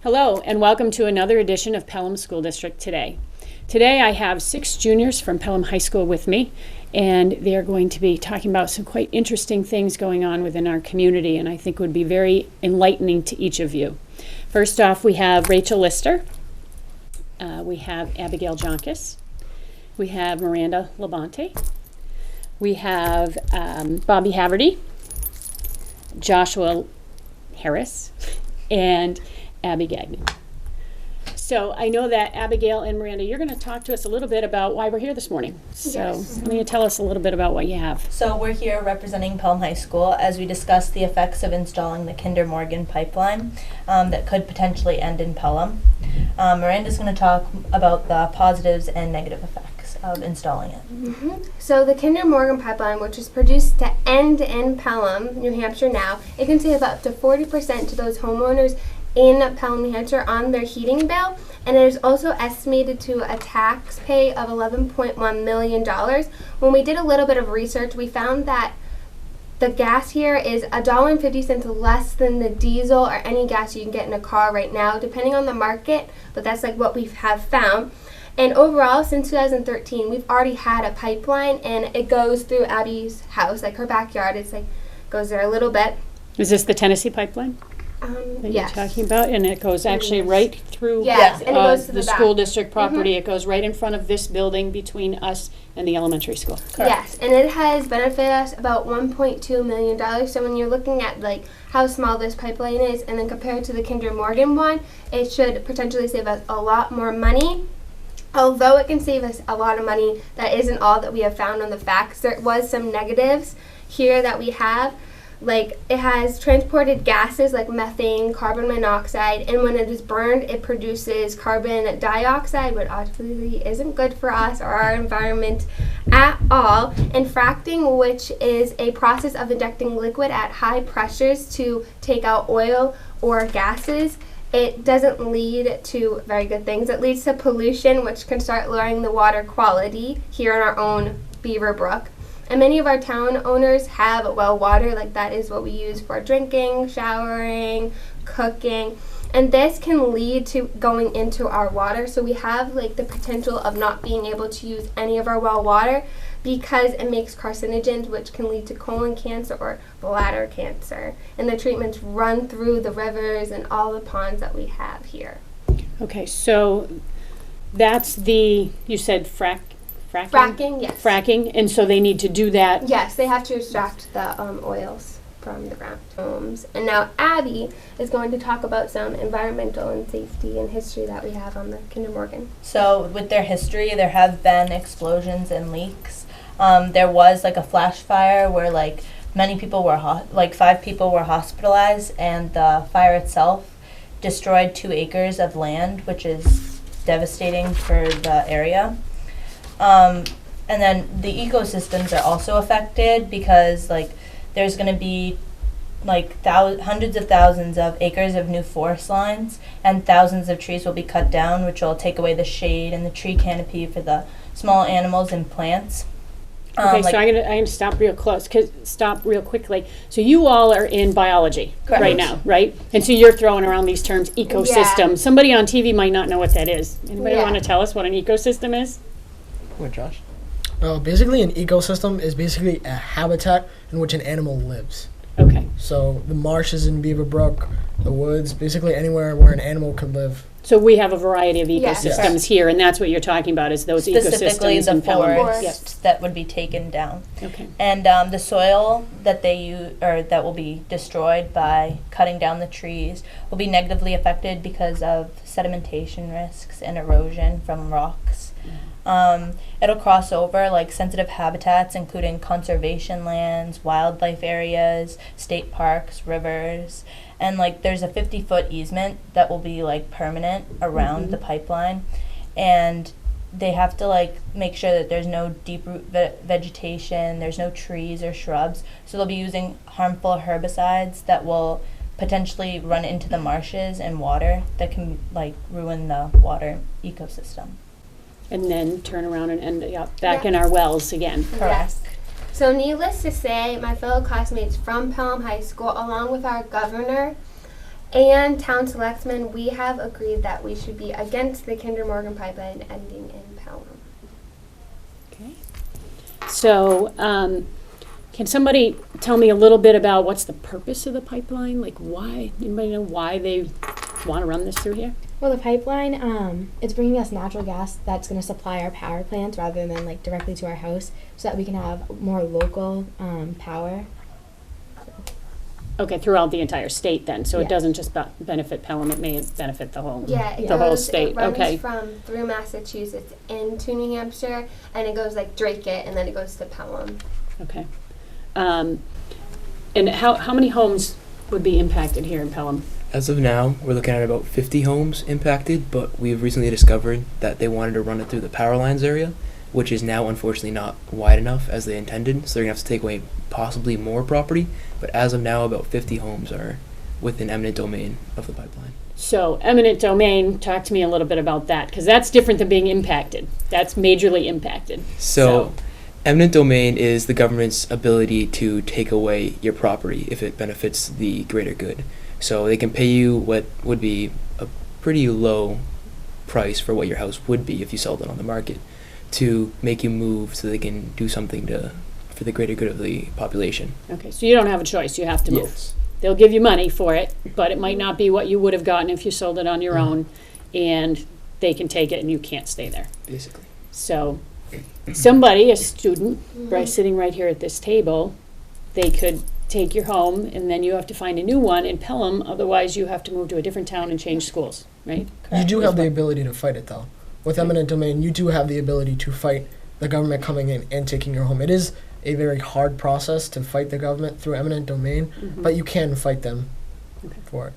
Hello, and welcome to another edition of Pelham School District Today. Today I have 6 juniors from Pelham High School with me, and they are going to be talking about some quite interesting things going on within our community, and I think would be very enlightening to each of you. First off, we have Rachel Lister, we have Abigail Jonkis, we have Miranda Labonte, we have Bobby Haverty, Joshua Harris, and Abby Gagnon. So I know that Abigail and Miranda, you're going to talk to us a little bit about why we're here this morning. So Yes. why don't you tell us a little bit about what you have? So we're here representing Pelham High School as we discuss the effects of installing the Kinder Morgan pipeline that could potentially end in Pelham. Miranda's going to talk about the positives and negative effects of installing it. So the Kinder Morgan pipeline, which is produced to end in Pelham, New Hampshire now, it can save up to 40% to those homeowners in Pelham, New Hampshire on their heating bill, and it is also estimated to a tax pay of $11.1 million. When we did a little bit of research, we found that the gas here is $1.50 less than the diesel or any gas you can get in a car right now, depending on the market, but that's like what we have found. And overall, since 2013, we've already had a pipeline, and it goes through Abby's house, like her backyard. It's like goes there a little bit. Is this the Tennessee pipeline that Yes. you're talking about? And it goes actually right through Yes, and it goes to the the back. school district property. It goes right in front of this building between us and the elementary school. Yes, and it has benefited us about $1.2 million. So when you're looking at like how small this pipeline is, and then compared to the Kinder Morgan one, it should potentially save us a lot more money. Although it can save us a lot of money, that isn't all that we have found on the facts. There was some negatives here that we have. Like, it has transported gases like methane, carbon monoxide, and when it is burned, it produces carbon dioxide, which obviously isn't good for us or our environment at all. And fracking, which is a process of injecting liquid at high pressures to take out oil or gases, it doesn't lead to very good things. It leads to pollution, which can start lowering the water quality here in our own Beaver Brook. And many of our town owners have well water, like that is what we use for drinking, showering, cooking. And this can lead to going into our water. So we have like the potential of not being able to use any of our well water because it makes carcinogens, which can lead to colon cancer or bladder cancer. And the treatments run through the rivers and all the ponds that we have here. Okay, so that's you said fracking? Fracking, yes. Fracking, and so they need to do that. Yes, they have to extract the oils from the ground. And now Abby is going to talk about some environmental and safety and history that we have on the Kinder Morgan. So with their history, there have been explosions and leaks. There was like a flash fire where like many people were 5 people were hospitalized, and the fire itself destroyed 2 acres of land, which is devastating for the area. And then the ecosystems are also affected because like there's going to be like hundreds of thousands of acres of new forest lines, and thousands of trees will be cut down, which will take away the shade and the tree canopy for the small animals and plants. Okay, so I'm gonna stop real quickly. So you all are in biology right now, right? And so you're throwing around these terms, ecosystem. Yeah. Somebody on TV might not know what that is. Anybody Yeah. want to tell us what an ecosystem is? What, Josh? Basically, an ecosystem is basically a habitat in which an animal lives. Okay. So the marshes in Beaver Brook, the woods, basically anywhere where an animal could live. So we have a variety of Yes. ecosystems Yes. here, and that's what you're talking about is those Specifically ecosystems the in Pelham. forests that would be taken down. Okay. And the soil that they use, or that will be destroyed by cutting down the trees, will be negatively affected because of sedimentation risks and erosion from rocks. It'll cross over like sensitive habitats, including conservation lands, wildlife areas, state parks, rivers, and like there's a 50-foot easement that will be like permanent around the pipeline, and they have to like make sure that there's no deep root vegetation, there's no trees or shrubs, so they'll be using harmful herbicides that will potentially run into the marshes and water that can like ruin the water ecosystem. And then turn around and end up back in our wells again. Yes. So needless to say, my fellow classmates from Pelham High School, along with our governor and town selectmen, we have agreed that we should be against the Kinder Morgan pipeline ending in Pelham. Okay. So, can somebody tell me a little bit about what's the purpose of the pipeline? Like why, anybody know why they want to run this through here? Well, the pipeline, it's bringing us natural gas that's going to supply our power plants rather than like directly to our house, so that we can have more local power. Okay, throughout the entire state then, so it Yes. doesn't just benefit Pelham, it may benefit the whole, Yeah, it the whole goes, state, it runs okay. from through Massachusetts into New Hampshire, and it goes like Drake it, and then it goes to Pelham. Okay. And how many homes would be impacted here in Pelham? As of now, we're looking at about 50 homes impacted, but we've recently discovered that they wanted to run it through the power lines area, which is now unfortunately not wide enough as they intended, so they're going to have to take away possibly more property, but as of now, about 50 homes are within eminent domain of the pipeline. So eminent domain, talk to me a little bit about that, because that's different than being impacted. That's majorly impacted. So, eminent domain is the government's ability to take away your property if it benefits the greater good. So they can pay you what would be a pretty low price for what your house would be if you sold it on the market to make you move so they can do something for the greater good of the population. Okay, so you don't have a choice, you have to move. Yes. They'll give you money for it, but it might not be what you would have gotten if you sold it on your own, and they can take it and you can't stay there. Basically. So somebody, a student, right, sitting right here at this table, they could take your home and then you have to find a new one in Pelham, otherwise you have to move to a different town and change schools, right? You do have the ability to fight it, though. With eminent domain, you do have the ability to fight the government coming in and taking your home. It is a very hard process to fight the government through eminent domain, but you can fight them for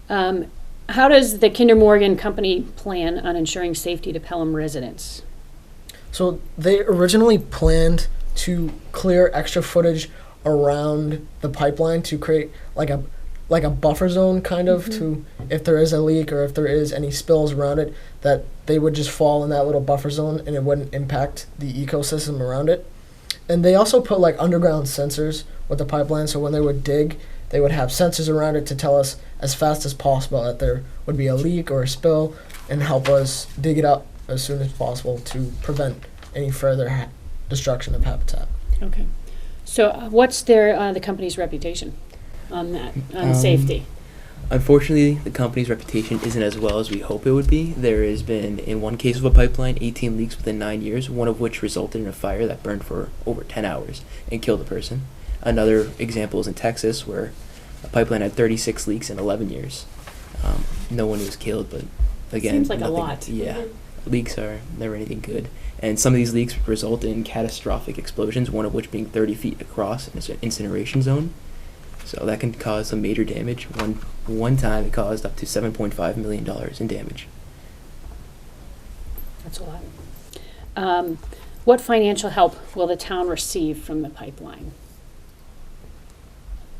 it. How does the Kinder Morgan company plan on ensuring safety to Pelham residents? So they originally planned to clear extra footage around the pipeline to create like a buffer zone kind of to if there is a leak or if there is any spills around it, that they would just fall in that little buffer zone and it wouldn't impact the ecosystem around it. And they also put like underground sensors with the pipeline, so when they would dig, they would have sensors around it to tell us as fast as possible that there would be a leak or a spill and help us dig it up as soon as possible to prevent any further destruction of habitat. Okay. So what's the company's reputation on that, on safety? Unfortunately, the company's reputation isn't as well as we hope it would be. There has been, in one case of a pipeline, 18 leaks within 9 years, one of which resulted in a fire that burned for over 10 hours and killed a person. Another example is in Texas, where a pipeline had 36 leaks in 11 years. No one was killed, but again, Seems like a nothing- lot. Yeah, leaks are never anything good. And some of these leaks result in catastrophic explosions, one of which being 30 feet across, and it's an incineration zone. So that can cause some major damage. One time it caused up to $7.5 million in damage. That's a lot. What financial help will the town receive from the pipeline?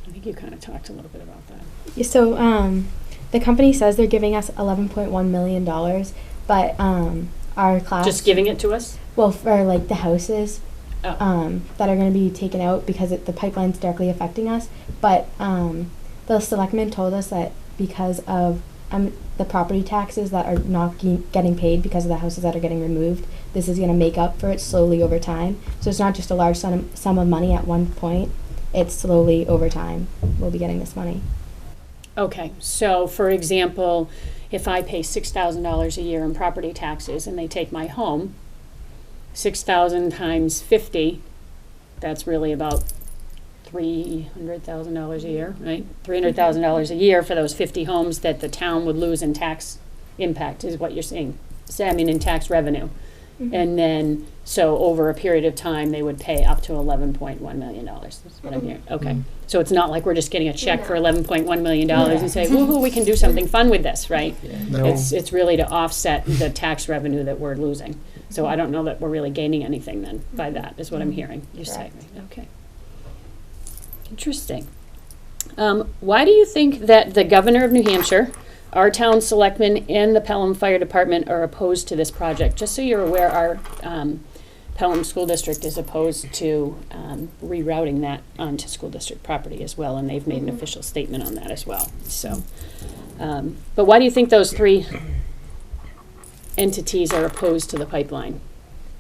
I think you kind of talked a little bit about that. Yeah, so the company says they're giving us $11.1 million, but our class... Just giving it to us? Well, for like the houses Oh. that are going to be taken out because the pipeline's directly affecting us. But the selectmen told us that because of the property taxes that are not getting paid because of the houses that are getting removed, this is going to make up for it slowly over time. So it's not just a large sum of money at one point. It's slowly over time we'll be getting this money. Okay, so for example, if I pay $6,000 a year in property taxes and they take my home, 6,000 times 50, that's really about $300,000 a year, right? $300,000 a year for those 50 homes that the town would lose in tax impact is what you're saying. So, I mean, in tax revenue. And then, so over a period of time, they would pay up to $11.1 million. That's what I'm hearing. Okay. So it's not like we're just getting a check for $11.1 million and say, woohoo, we can do something fun with this, right? No. It's really to offset the tax revenue that we're losing. So I don't know that we're really gaining anything then by that, is what I'm hearing you say. Okay. Interesting. Why do you think that the governor of New Hampshire, our town selectmen, and the Pelham Fire Department are opposed to this project? Just so you're aware, our Pelham School District is opposed to rerouting that onto school district property as well, and they've made an official statement on that as well. So, but why do you think those three entities are opposed to the pipeline?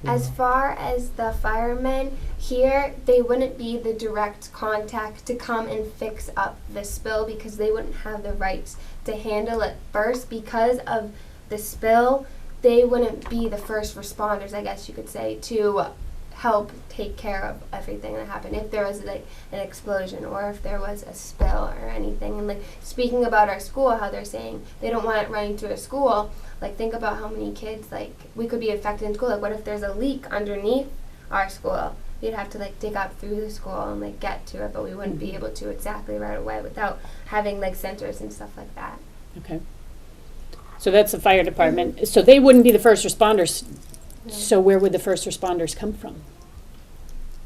As far as the firemen here, they wouldn't be the direct contact to come and fix up the spill because they wouldn't have the rights to handle it first. Because of the spill, they wouldn't be the first responders, I guess you could say, to help take care of everything that happened. If there was like an explosion or if there was a spill or anything. And like speaking about our school, how they're saying they don't want it running to a school. Like think about how many kids like we could be affected in school. Like what if there's a leak underneath our school? We'd have to like dig up through the school and like get to it, but we wouldn't be able to exactly right away without having like sensors and stuff like that. Okay. So that's the fire department. So they wouldn't be the first responders. No. So where would the first responders come from?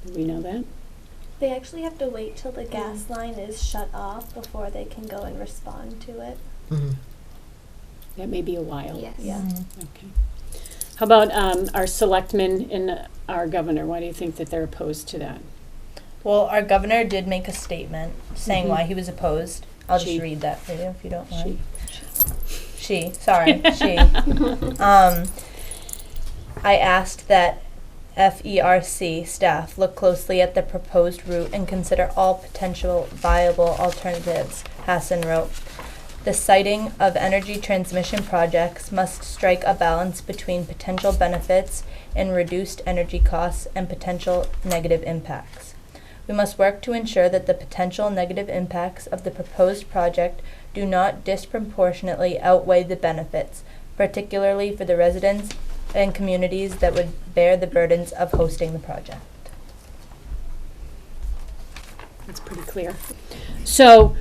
Do we know that? They actually have to wait till the gas line is shut off before they can go and respond to it. Mhm. That may be a while. Yes. Yeah. Okay. How about our selectmen and our governor? Why do you think that they're opposed to that? Well, our governor did make a statement saying Mhm. why he was opposed. I'll She. just read that for you if you don't mind. She. She. I asked that FERC staff look closely at the proposed route and consider all potential viable alternatives, Hassan wrote. The siting of energy transmission projects must strike a balance between potential benefits and reduced energy costs and potential negative impacts. We must work to ensure that the potential negative impacts of the proposed project do not disproportionately outweigh the benefits, particularly for the residents and communities that would bear the burdens of hosting the project. That's pretty clear. So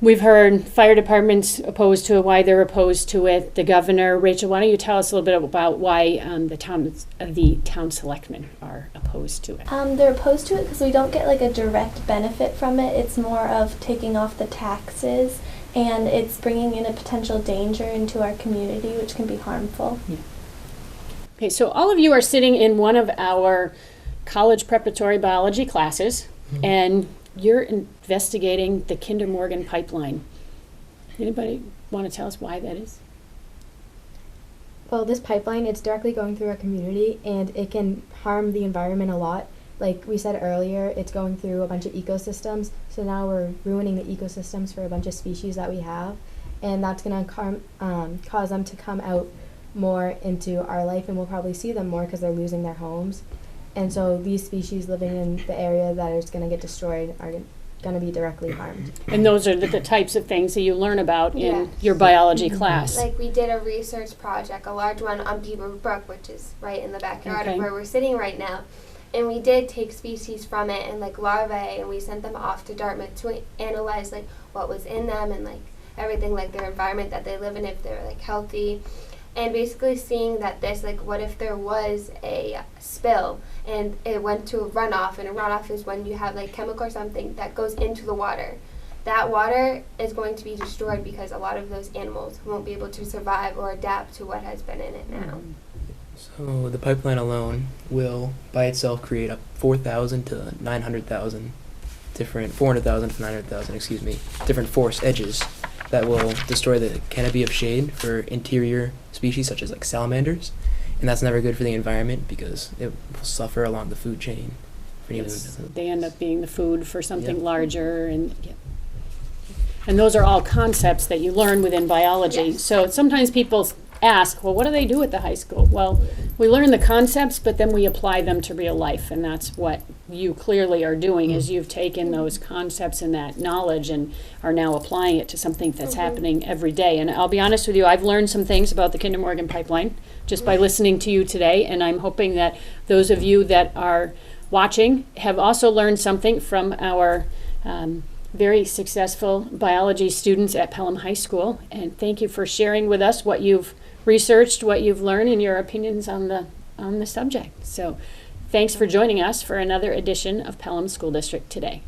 we've heard fire departments opposed to it, why they're opposed to it. The governor, Rachel, why don't you tell us a little bit about why the town selectmen are opposed to it? They're opposed to it because we don't get like a direct benefit from it. It's more of taking off the taxes, and it's bringing in a potential danger into our community, which can be harmful. Okay, so all of you are sitting in one of our college preparatory biology classes, and you're investigating the Kinder Morgan pipeline. Anybody want to tell us why that is? Well, this pipeline, it's directly going through our community, and it can harm the environment a lot. Like we said earlier, it's going through a bunch of ecosystems, so now we're ruining the ecosystems for a bunch of species that we have, and that's going to cause them to come out more into our life, and we'll probably see them more because they're losing their homes. And so these species living in the area that is going to get destroyed are going to be directly harmed. And those are the types of things that you learn about in Yes. your biology class. Like we did a research project, a large one on Beaver Brook, which is right in the backyard Okay. of where we're sitting right now. And we did take species from it and like larvae, and we sent them off to Dartmouth to analyze like what was in them and like everything, like their environment that they live in, if they're like healthy. And basically seeing that this, like, what if there was a spill and it went to a runoff, and a runoff is when you have, like, chemical or something that goes into the water. That water is going to be destroyed because a lot of those animals won't be able to survive or adapt to what has been in it now. So the pipeline alone will, by itself, create up 4,000 to 900,000 different, 400,000 to 900,000, excuse me, different forest edges that will destroy the canopy of shade for interior species such as like salamanders, and that's never good for the environment because it will suffer along the food chain. For anyone who doesn't- They end up being the food for something Yep. larger, and those are all concepts that you learn within biology. Yes. So sometimes people ask, well, what do they do at the high school? Well, we learn the concepts, but then we apply them to real life, and that's what you clearly are doing, is you've taken those concepts and that knowledge and are now applying it to something that's happening every day. And I'll be honest with you, I've learned some things about the Kinder Morgan pipeline just by listening to you today, and I'm hoping that those of you that are watching have also learned something from our very successful biology students at Pelham High School. And thank you for sharing with us what you've researched, what you've learned, and your opinions on the subject. So thanks for joining us for another edition of Pelham School District Today.